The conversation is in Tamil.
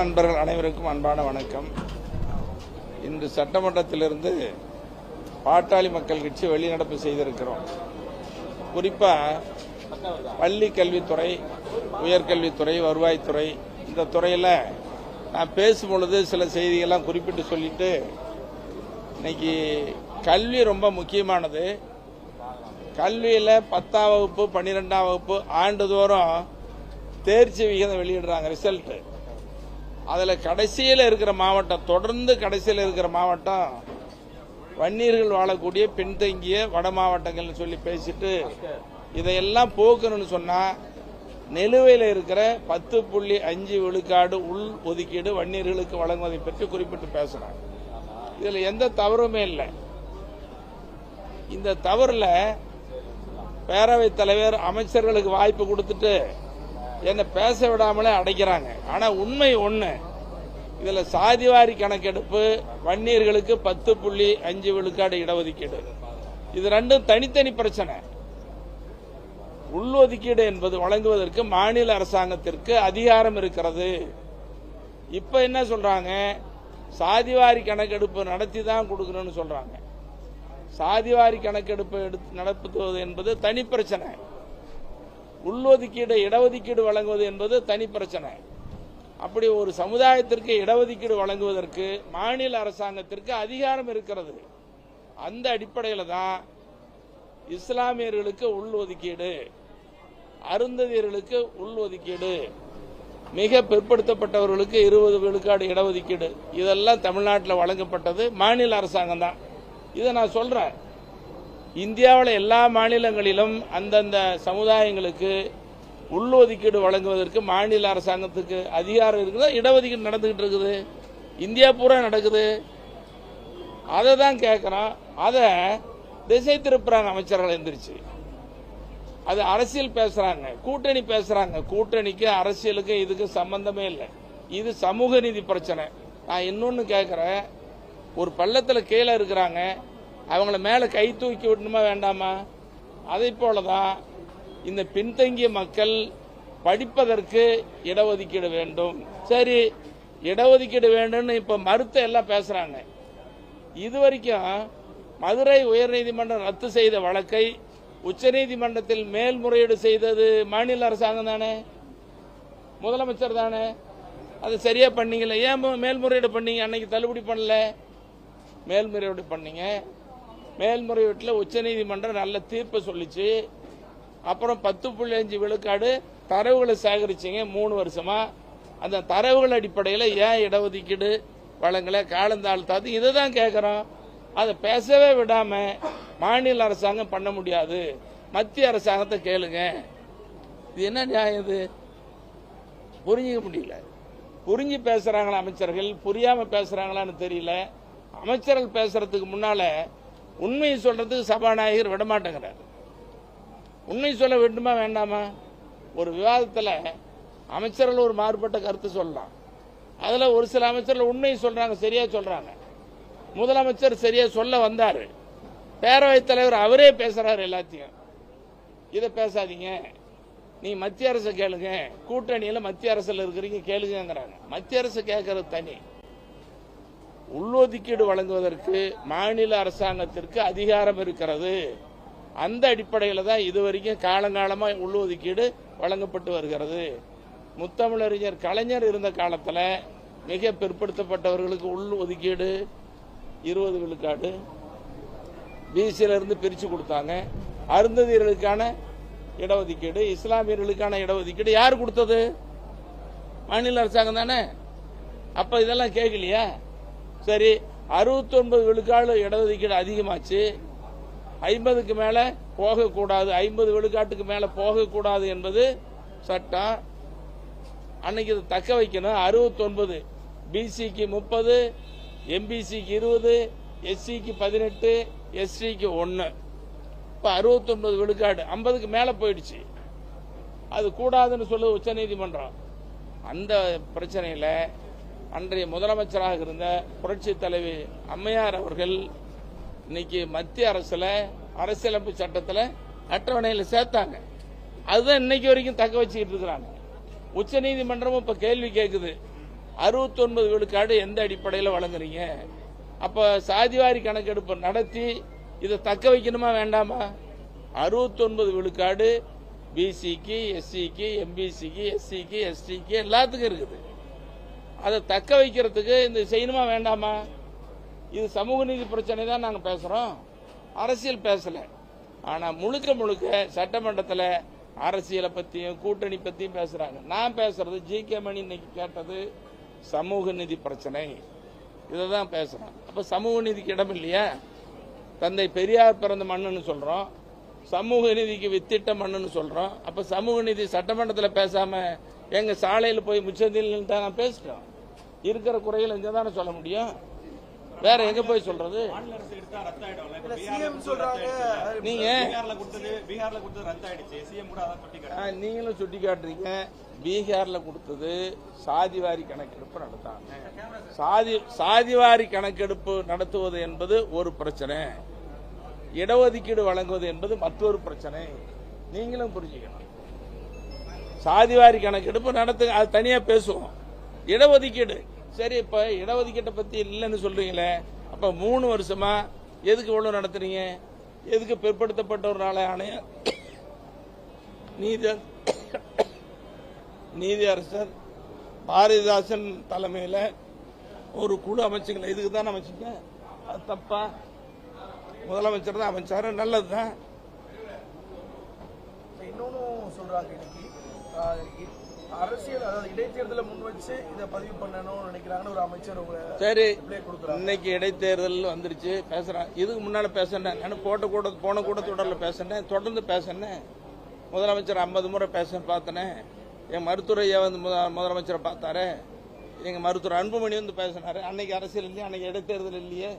நண்பர்கள் அனைவருக்கும் அன்பான வணக்கம். இன்று சட்டமன்றத்திலிருந்து பாட்டாளி மக்கள் கட்சி வெளிநடப்பு செய்திருக்கிறோம். குறிப்பாக பள்ளி கல்வித்துறை, உயர்கல்வித்துறை, வருவாய்த்துறை, இந்த துறையில் நான் பேசும்பொழுது சில செய்திகள்லாம் குறிப்பிட்டு சொல்லிட்டு, இன்னைக்கு கல்வி ரொம்ப முக்கியமானது. கல்வியில் 10ஆம் வகுப்பு 12ஆம் வகுப்பு ஆண்டுதோறும் தேர்ச்சி விகிதம் வெளியிடுறாங்க, ரிசல்ட். அதில் கடைசியில் இருக்கிற மாவட்டம், தொடர்ந்து கடைசியில் இருக்கிற மாவட்டம் வன்னியர்கள் வாழக்கூடிய பின்தங்கிய வட மாவட்டங்கள்னு சொல்லி பேசிட்டு, இதையெல்லாம் போக்கணும்னு சொன்னால் நிலுவையில் இருக்கிற 10.5 விழுக்காடு உள் ஒதுக்கீடு வன்னியர்களுக்கு வழங்குவதை பற்றி குறிப்பிட்டு பேசுகிறாங்க. இதில் எந்த தவறுமே இல்லை. இந்த தவறில் பேரவைத் தலைவர் அமைச்சர்களுக்கு வாய்ப்பு கொடுத்துட்டு என்னை பேச விடாமலே அடைக்கிறாங்க. ஆனால் உண்மை ஒன்று, இதில் சாதிவாரி கணக்கெடுப்பு, வன்னியர்களுக்கு 10.5 விழுக்காடு இடஒதுக்கீடு, இது ரெண்டும் தனித்தனி பிரச்சனை. உள்ஒதுக்கீடு என்பது வழங்குவதற்கு மாநில அரசாங்கத்திற்கு அதிகாரம் இருக்கிறது. இப்ப என்ன சொல்றாங்க, சாதிவாரி கணக்கெடுப்பு நடத்தி தான் கொடுக்கணும்னு சொல்றாங்க. சாதிவாரி கணக்கெடுப்பு நடத்துவது என்பது தனி பிரச்சனை. உள்ஒதுக்கீடு இடஒதுக்கீடு வழங்குவது என்பது தனி பிரச்சனை. அப்படி ஒரு சமுதாயத்திற்கு இடஒதுக்கீடு வழங்குவதற்கு மாநில அரசாங்கத்திற்கு அதிகாரம் இருக்கிறது. அந்த அடிப்படையில் தான் இஸ்லாமியர்களுக்கு உள்ஒதுக்கீடு, அருந்ததியர்களுக்கு உள்ஒதுக்கீடு, மிக பிற்படுத்தப்பட்டவர்களுக்கு 20 விழுக்காடு இடஒதுக்கீடு, இதெல்லாம் தமிழ்நாட்டில் வழங்கப்பட்டது மாநில அரசாங்கம் தான். இதை நான் சொல்றேன். இந்தியாவில் எல்லா மாநிலங்களிலும் அந்தந்த சமுதாயங்களுக்கு உள்ஒதுக்கீடு வழங்குவதற்கு மாநில அரசாங்கத்துக்கு அதிகாரம் இருக்குது. இடஒதுக்கீடு நடந்துகிட்டு இருக்குது, இந்தியா பூரா நடக்குது. அதை தான் கேட்கிறோம். அதை திசை திருப்புறாங்க அமைச்சர்கள் எந்திரிச்சு. அது அரசியல் பேசுறாங்க, கூட்டணி பேசுறாங்க. கூட்டணிக்கு அரசியலுக்கு இதுக்கு சம்பந்தமே இல்லை. இது சமூக நீதி பிரச்சனை. நான் இன்னொன்னு கேட்கிறேன், ஒரு பள்ளத்தில் கீழே இருக்கிறாங்க, அவங்கள மேலே கை தூக்கி விடணுமா வேண்டாமா? அதை போலதான் இந்த பின்தங்கிய மக்கள் படிப்பதற்கு இடஒதுக்கீடு வேண்டும். சரி, இடஒதுக்கீடு வேண்டும்னு இப்ப மறுத்த எல்லாம் பேசுறாங்க. இதுவரைக்கும் மதுரை உயர்நீதிமன்றம் ரத்து செய்த வழக்கை உச்சநீதிமன்றத்தில் மேல்முறையீடு செய்தது மாநில அரசாங்கம் தானே, முதலமைச்சர் தானே. அது சரியா பண்ணீங்கல்ல, ஏன் மேல்முறையீடு பண்ணீங்க? அன்னைக்கு தள்ளுபடி பண்ணல, மேல்முறையீடு பண்ணீங்க. மேல்முறையீட்டில் உச்சநீதிமன்றம் நல்ல தீர்ப்பு சொல்லிச்சு. அப்புறம் 10.5 விழுக்காடு தரவுகளை சேகரிச்சிங்க 3 வருஷமா. அந்த தரவுகள் அடிப்படையில் ஏன் இடஒதுக்கீடு வழங்கல, காலந்தாழ்த்தாது, இதை தான் கேட்கிறோம். அதை பேசவே விடாம மாநில அரசாங்கம் பண்ண முடியாது, மத்திய அரசாங்கத்தை கேளுங்க. இது என்ன நியாயம்? இது புரிஞ்சிக்க முடியல. புரிஞ்சு பேசுறாங்களா அமைச்சர்கள், புரியாம பேசுறாங்களான்னு தெரியல. அமைச்சர்கள் பேசுறதுக்கு முன்னால உண்மையை சொல்றதுக்கு சபாநாயகர் விடமாட்டேங்கிறார். உண்மை சொல்ல வேண்டுமா வேண்டாமா? ஒரு விவாதத்தில் அமைச்சர்கள் ஒரு மாறுபட்ட கருத்து சொல்லலாம். அதுல ஒரு சில அமைச்சர்கள் உண்மையை சொல்றாங்க, சரியா சொல்றாங்க. முதலமைச்சர் சரியா சொல்ல வந்தாரு, பேரவைத் தலைவர் அவரே பேசுறாரு எல்லாத்தையும். இதை பேசாதீங்க, நீ மத்திய அரசு கேளுங்க, கூட்டணியில மத்திய அரசுல இருக்கிறீங்க கேளுங்கிறாங்க. மத்திய அரசு கேட்கறது தனி. உள்ஒதுக்கீடு வழங்குவதற்கு மாநில அரசாங்கத்திற்கு அதிகாரம் இருக்கிறது. அந்த அடிப்படையில் தான் இதுவரைக்கும் காலங்காலமாக உள்ஒதுக்கீடு வழங்கப்பட்டு வருகிறது. முத்தமிழறிஞர் கலைஞர் இருந்த காலத்தில் மிக பிற்படுத்தப்பட்டவர்களுக்கு உள் ஒதுக்கீடு 20 விழுக்காடு பிசியிலிருந்து பிரித்து கொடுத்தாங்க. அருந்ததியர்களுக்கான இடஒதுக்கீடு, இஸ்லாமியர்களுக்கான இடஒதுக்கீடு யார் கொடுத்தது? மாநில அரசாங்கம் தானே. அப்ப இதெல்லாம் கேட்கலையா? சரி, 69 விழுக்காடு இடஒதுக்கீடு அதிகமாச்சு. 50க்கு மேல போகக்கூடாது, 50 விழுக்காட்டுக்கு மேல போகக்கூடாது என்பது சட்டம். அன்னைக்கு இதை தக்க வைக்கணும். 69, பிசிக்கு 30, எம்பிசிக்கு 20, எஸ்சிக்கு 18, எஸ்டிக்கு 1. இப்ப 69 விழுக்காடு 50க்கு மேல போயிடுச்சு. அது கூடாதுன்னு சொல்லுது உச்சநீதிமன்றம். அந்த பிரச்சனையில அன்றைய முதலமைச்சராக இருந்த புரட்சி தலைவி அம்மையார் அவர்கள் இன்னைக்கு மத்திய அரசுல அரசியலமைப்பு சட்டத்தில் அட்டவணையில் சேர்த்தாங்க. அதுதான் இன்னைக்கு வரைக்கும் தக்க வச்சுக்கிட்டு இருக்கிறாங்க. உச்சநீதிமன்றமும் இப்ப கேள்வி கேட்குது, 69 விழுக்காடு எந்த அடிப்படையில் வழங்குறீங்க? அப்ப சாதிவாரி கணக்கெடுப்பு நடத்தி இதை தக்க வைக்கணுமா வேண்டாமா? 69 விழுக்காடு பிசிக்கு, எஸ்சிக்கு, எம்பிசிக்கு, எஸ்சிக்கு, எஸ்டிக்கு எல்லாத்துக்கும் இருக்குது. அதை தக்க வைக்கிறதுக்கு இந்த செய்யணுமா வேண்டாமா? இது சமூக நீதி பிரச்சனை தான் நாங்கள் பேசுறோம், அரசியல் பேசல. ஆனா முழுக்க முழுக்க சட்டமன்றத்தில் அரசியலை பத்தியும் கூட்டணி பத்தியும் பேசுறாங்க. நான் பேசுறது ஜி.கே. மணி இன்னைக்கு கேட்டது சமூக நீதி பிரச்சனை, இதை தான் பேசுறோம். அப்ப சமூக நீதிக்கு இடம் இல்லையா? தந்தை பெரியார் பிறந்த மண்ணுன்னு சொல்றோம், சமூக நீதிக்கு வித்திட்ட மண்ணுன்னு சொல்றோம். அப்ப சமூக நீதி சட்டமன்றத்தில் பேசாம எங்க சாலையில் போய் முச்சந்தில் தான் நான் பேசிட்டோம். இருக்கிற குறைகள் இங்க தானே சொல்ல முடியும், வேற எங்க போய் சொல்றது? நீங்க நீங்களும் சுட்டி காட்டுறீங்க. பீகார்ல கொடுத்தது சாதிவாரி கணக்கெடுப்பு நடத்தாங்க. சாதிவாரி கணக்கெடுப்பு நடத்துவது என்பது ஒரு பிரச்சனை, இடஒதுக்கீடு வழங்குவது என்பது மற்றொரு பிரச்சனை. நீங்களும் புரிஞ்சுக்கணும். சாதிவாரி கணக்கெடுப்பு நடத்து, அது தனியா பேசுவோம். இடஒதுக்கீடு சரி, இப்ப இடஒதுக்கீட்டை பத்தி இல்லைன்னு சொல்றீங்களே, அப்ப 3 வருஷமா எதுக்கு இவ்வளவு நடத்துறீங்க? எதுக்கு பிற்படுத்தப்பட்ட ஒரு நாளை ஆணையம் நீதி அரசர் பாரதிதாசன் தலைமையில் ஒரு குழு அமைச்சிங்களா? இதுக்கு தான் அமைச்சிங்க. அது தப்பா? முதலமைச்சர் தான் அமைச்சாரு, நல்லதுதான். இன்னொன்னு சொல்றாங்க, இன்னைக்கு அரசியல், அதாவது இடைத்தேர்தலை முன் வச்சு இதை பதிவு பண்ணணும்னு நினைக்கிறாங்கன்னு ஒரு அமைச்சர். சரி, இன்னைக்கு இடைத்தேர்தல் வந்துருச்சு பேசுறேன். இதுக்கு முன்னால பேசுனேன், நான் போன கூட்டத்தொடரில் பேசுனேன், தொடர்ந்து பேசுனேன். முதலமைச்சர் 50 முறை பேச பார்த்தனே. என் மருத்துவர் ஐயா வந்து முதலமைச்சரை பார்த்தாரு, எங்க மருத்துவர் அன்புமணி வந்து பேசினாரு. அன்னைக்கு அரசியல் இல்லையா? அன்னைக்கு இடைத்தேர்தல் இல்லையே?